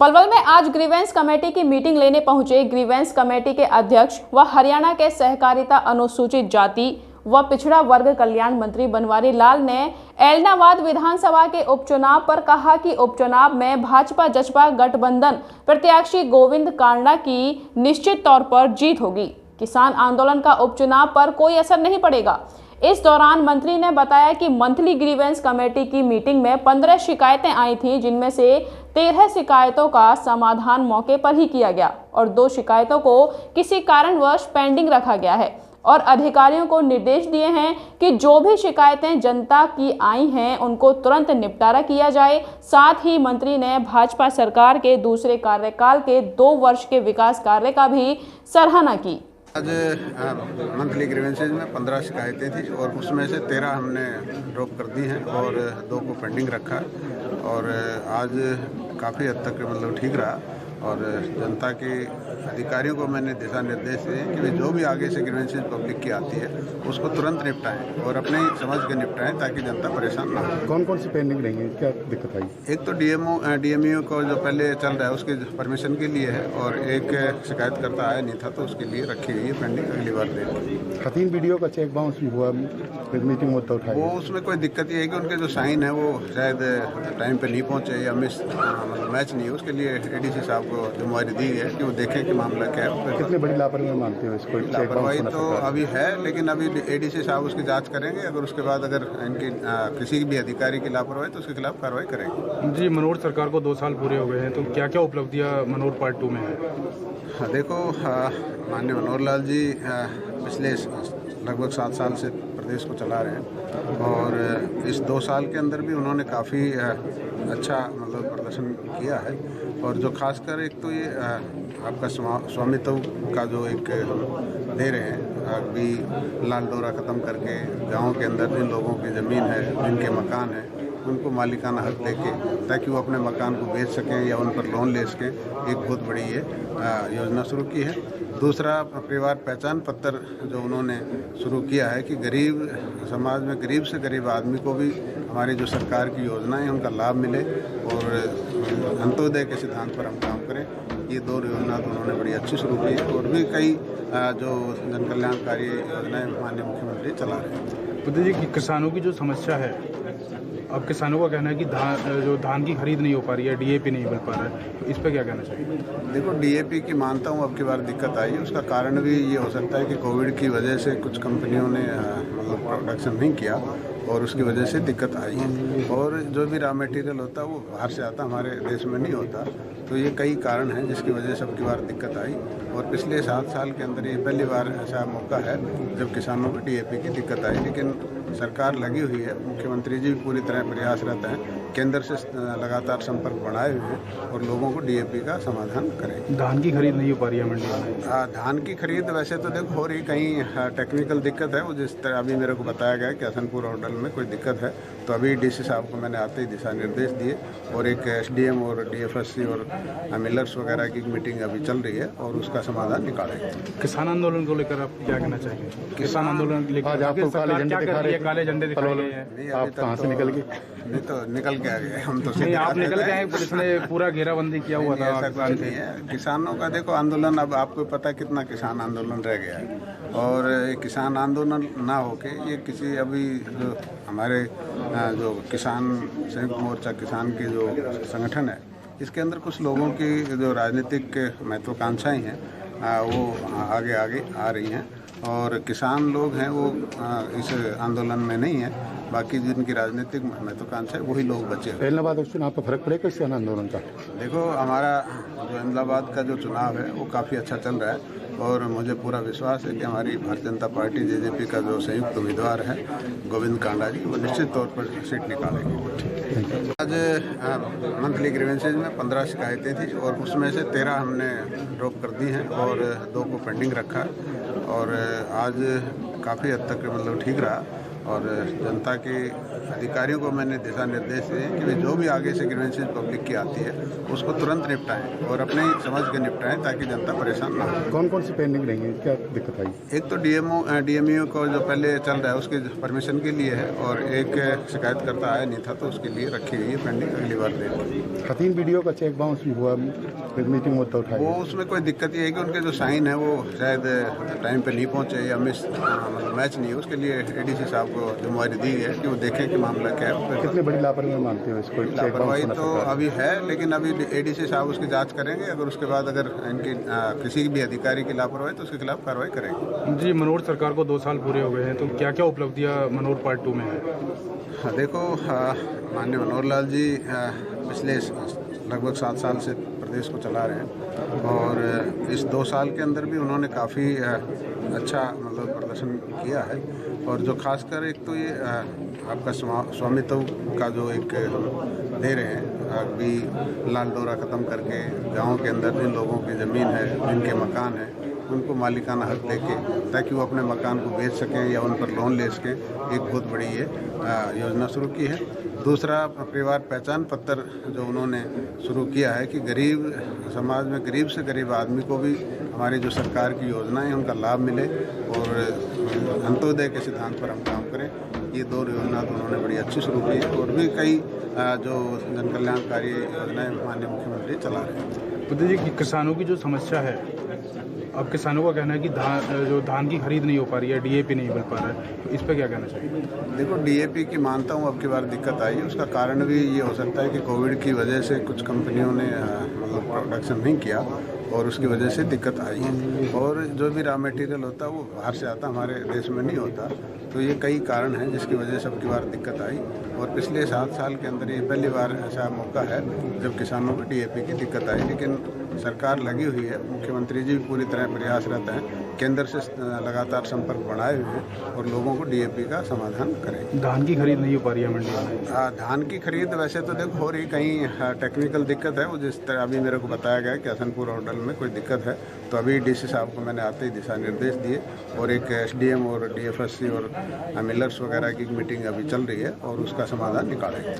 पलवल में आज grievance committee की मीटिंग लेने पहुंचे ग्रीवेंस कमेटी के अध्यक्ष व हरियाणा के सहकारिता अनुसूचित जाति व पिछड़ा वर्ग कल्याण मंत्री बनवारी लाल ने एलनाबाद विधानसभा के उपचुनाव पर कहा कि उपचुनाव में भाजपा जसपा गठबंधन प्रत्याशी गोविंद कांडा की निश्चित तौर पर जीत होगी। किसान आंदोलन का उपचुनाव पर कोई असर नहीं पड़ेगा। इस दौरान मंत्री ने बताया कि मंथली ग्रीवेंस कमेटी की मीटिंग में 15 शिकायतें आई थीं, जिनमें से 13 शिकायतों का समाधान मौके पर ही किया गया और 2 शिकायतों को किसी कारणवश पेंडिंग रखा गया है और अधिकारियों को निर्देश दिए हैं कि जो भी शिकायतें जनता की आई हैं उनको तुरंत निपटारा किया जाए। साथ ही मंत्री ने भाजपा सरकार के दूसरे कार्यकाल के 2 वर्ष के विकास कार्य का भी सराहना की। आज मंथली ग्रीवेंसेज में 15 शिकायतें थी और उसमें से 13 हमने ड्रॉप कर दी हैं और 2 को पेंडिंग रखा और आज काफ़ी हद तक मतलब ठीक रहा और जनता के अधिकारियों को मैंने दिशा निर्देश दिए कि वे जो भी आगे से ग्रीवेंसेज पब्लिक की आती है उसको तुरंत निपटाएं और अपने समझ के निपटाएं ताकि जनता परेशान ना हो। कौन कौन सी पेंडिंग रहेंगी, क्या दिक्कत आई? एक तो डीएमओ को जो पहले चल रहा है उसके परमिशन के लिए है और एक शिकायतकर्ता आया नहीं था तो उसके लिए रखी गई है पेंडिंग, अगली बार देंगे। खतीन वीडियो का चेक बाउंस भी हुआ, मीटिंग में तो उठाई वो उसमें कोई दिक्कत ये है कि उनके जो साइन है वो शायद टाइम पे नहीं पहुंचे या मतलब मैच नहीं है, उसके लिए एडीसी साहब को जिम्मेवारी दी है कि वो देखें कि मामला क्या है। कितनी बड़ी लापरवाही मानते हो इसको? लापरवाही तो अभी है लेकिन अभी एडीसी साहब उसकी जांच करेंगे, अगर उसके बाद अगर इनकी किसी भी अधिकारी की लापरवाही तो उसके खिलाफ कार्रवाई करेंगे। जी, मनोहर सरकार को 2 साल पूरे हो गए हैं, तो क्या क्या उपलब्धियां मनोहर पार्ट 2 में है? देखो, माननीय मनोहर लाल जी पिछले लगभग 7 साल से प्रदेश को चला रहे हैं और इस 2 साल के अंदर भी उन्होंने काफ़ी अच्छा मतलब प्रदर्शन किया है और जो खासकर एक तो ये आपका स्वामित्व का जो एक दे रहे हैं, अभी लाल डोरा ख़त्म करके गाँव के अंदर जिन लोगों की ज़मीन है, जिनके मकान है, उनको मालिकाना हक देके ताकि वो अपने मकान को बेच सकें या उन पर लोन ले सकें, एक बहुत बड़ी ये योजना शुरू की है। दूसरा, परिवार पहचान पत्र जो उन्होंने शुरू किया है कि गरीब समाज में गरीब से गरीब आदमी को भी हमारी जो सरकार की योजनाएं हैं उनका लाभ मिले और अंत्योदय के सिद्धांत पर हम काम करें। ये 2 योजना तो उन्होंने बड़ी अच्छी शुरू की है और भी कई जो जन कल्याणकारी योजनाएं माननीय मुख्यमंत्री चला रहे हैं। तो जी, किसानों की जो समस्या है, अब किसानों का कहना है कि धान की खरीद नहीं हो पा रही है, डीएपी नहीं मिल पा रहा है, तो इस पर क्या कहना चाहिए? देखो, डीएपी की मानता हूँ अब की बार दिक्कत आई है, उसका कारण भी ये हो सकता है कि कोविड की वजह से कुछ कंपनियों ने मतलब प्रोडक्शन नहीं किया और उसकी वजह से दिक्कत आई है और जो भी रॉ मटेरियल होता है वो बाहर से आता, हमारे देश में नहीं होता, तो ये कई कारण हैं जिसकी वजह से अब की बार दिक्कत आई और पिछले 7 साल के अंदर ये पहली बार ऐसा मौका है जब किसानों को डीएपी की दिक्कत आई। लेकिन सरकार लगी हुई है, मुख्यमंत्री जी भी पूरी तरह प्रयासरत हैं, केंद्र से लगातार संपर्क बढ़ाए हुए हैं और लोगों को डीएपी का समाधान करें। धान की खरीद नहीं हो पा रही है मंडी में? धान की खरीद वैसे तो देखो हो रही, कहीं टेक्निकल दिक्कत है, वो जिस तरह अभी मेरे को बताया गया कि हसनपुर होटल में कोई दिक्कत है, तो अभी डीसी साहब को मैंने आते ही दिशा निर्देश दिए और एक एसडीएम और डीएफएससी और मिलर्स वगैरह की मीटिंग अभी चल रही है और उसका समाधान निकालेंगे। किसान आंदोलन को लेकर आप क्या कहना चाहेंगे? किसान आंदोलन लेकर आपको काले झंडे दिखा रहे हैं? काले झंडे दिखाए गए हैं। आप कहाँ से निकल गए? नहीं तो निकल के आ गए हम तो। नहीं, आप निकल गए हैं, पुलिस ने पूरा घेराबंदी किया हुआ था। ऐसा कुछ नहीं है। किसानों का देखो आंदोलन, अब आपको पता कितना किसान आंदोलन रह गया है और किसान आंदोलन ना होके ये किसी अभी जो हमारे जो किसान संयुक्त मोर्चा किसान के जो संगठन है, इसके अंदर कुछ लोगों की जो राजनीतिक महत्वाकांक्षाएं हैं वो आगे आगे आ रही हैं और किसान लोग हैं वो इस आंदोलन में नहीं है, बाकी जिनकी राजनीतिक महत्वाकांक्षा है वही लोग बचे हुए। एलनाबाद चुनाव पर फर्क पड़ेगा इससे आंदोलन का? देखो, हमारा जो एलनाबाद का जो चुनाव है वो काफ़ी अच्छा चल रहा है और मुझे पूरा विश्वास है कि हमारी भारतीय जनता पार्टी जेजेपी का जो संयुक्त उम्मीदवार है गोविंद कांडा जी, वो निश्चित तौर पर सीट निकालेंगे। आज मंथली ग्रीवेंसेज में 15 शिकायतें थी और उसमें से 13 हमने ड्रॉप कर दी हैं और 2 को पेंडिंग रखा और आज काफ़ी हद तक मतलब ठीक रहा और जनता के अधिकारियों को मैंने दिशा निर्देश दिए कि वे जो भी आगे से ग्रीवेंसेस पब्लिक की आती है उसको तुरंत निपटाएं और अपने समझ के निपटाएं ताकि जनता परेशान ना हो। कौन कौन सी पेंडिंग रही है, क्या दिक्कत आई? एक तो डीएमओ को जो पहले चल रहा है उसके परमिशन के लिए है और एक शिकायतकर्ता आया नहीं था तो उसके लिए रखी हुई है पेंडिंग, अगली बार देंगे। खतीन वीडियो का चेक बाउंस भी हुआ, फिर मीटिंग होता उठाई। वो उसमें कोई दिक्कत ये है कि उनके जो साइन है वो शायद टाइम पे नहीं पहुंचे या मैच नहीं है, उसके लिए एडीसी साहब को जिम्मेवारी दी है कि वो देखें कि मामला क्या है। कितनी बड़ी लापरवाही मानते हो इसको? लापरवाही तो अभी है, लेकिन अभी एडीसी साहब उसकी जांच करेंगे। अगर उसके बाद अगर इनकी किसी भी अधिकारी की लापरवाही तो उसके खिलाफ कार्रवाई करेंगे। जी, मनोहर सरकार को 2 साल पूरे हो गए हैं, तो क्या क्या उपलब्धियां मनोहर पार्ट 2 में है? देखो, माननीय मनोहर लाल जी पिछले लगभग 7 साल से प्रदेश को चला रहे हैं और इस 2 साल के अंदर भी उन्होंने काफ़ी अच्छा मतलब प्रदर्शन किया है। और जो खासकर एक तो ये आपका स्वामित्व का जो एक दे रहे हैं, अभी लाल डोरा ख़त्म करके गाँव के अंदर जिन लोगों की ज़मीन है, जिनके मकान है, उनको मालिकाना हक देके ताकि वो अपने मकान को बेच सकें या उन पर लोन ले सकें, एक बहुत बड़ी ये योजना शुरू की है। दूसरा, परिवार पहचान पत्र जो उन्होंने शुरू किया है कि गरीब समाज में गरीब से गरीब आदमी को भी हमारी जो सरकार की योजनाएं हैं उनका लाभ मिले और अंत्योदय के सिद्धांत पर हम काम करें। ये 2 योजना तो उन्होंने बड़ी अच्छी शुरू की है और भी कई जो जन कल्याणकारी योजनाएं माननीय मुख्यमंत्री चला रहे हैं। बुद्धि जी, किसानों की जो समस्या है, अब किसानों का कहना है कि धान की खरीद नहीं हो पा रही है, डीएपी नहीं मिल पा रहा है, तो इस पर क्या कहना चाहिए? देखो, डीएपी की मानता हूँ अब की बार दिक्कत आई। उसका कारण भी ये हो सकता है कि कोविड की वजह से कुछ कंपनियों ने मतलब प्रोडक्शन नहीं किया और उसकी वजह से दिक्कत आई है। और जो भी रॉ मटेरियल होता है वो बाहर से आता, हमारे देश में नहीं होता। तो ये कई कारण हैं जिसकी वजह से अब की बार दिक्कत आई और पिछले 7 साल के अंदर ये पहली बार ऐसा मौका है जब किसानों को डीएपी की दिक्कत आई। लेकिन सरकार लगी हुई है, मुख्यमंत्री जी भी पूरी तरह प्रयासरत हैं, केंद्र से लगातार संपर्क बढ़ाए हुए हैं और लोगों को डीएपी का समाधान करें। धान की खरीद नहीं हो पा रही है मंडी में? धान की खरीद वैसे तो देखो हो रही, कहीं टेक्निकल दिक्कत है, वो जिस तरह अभी मेरे को बताया गया कि हसनपुर और डल में कोई दिक्कत है, तो अभी डीसी साहब को मैंने आते ही दिशा निर्देश दिए और एक एसडीएम और डीएफएससी और मिलर्स वगैरह की मीटिंग अभी चल रही है और उसका समाधान निकालेंगे।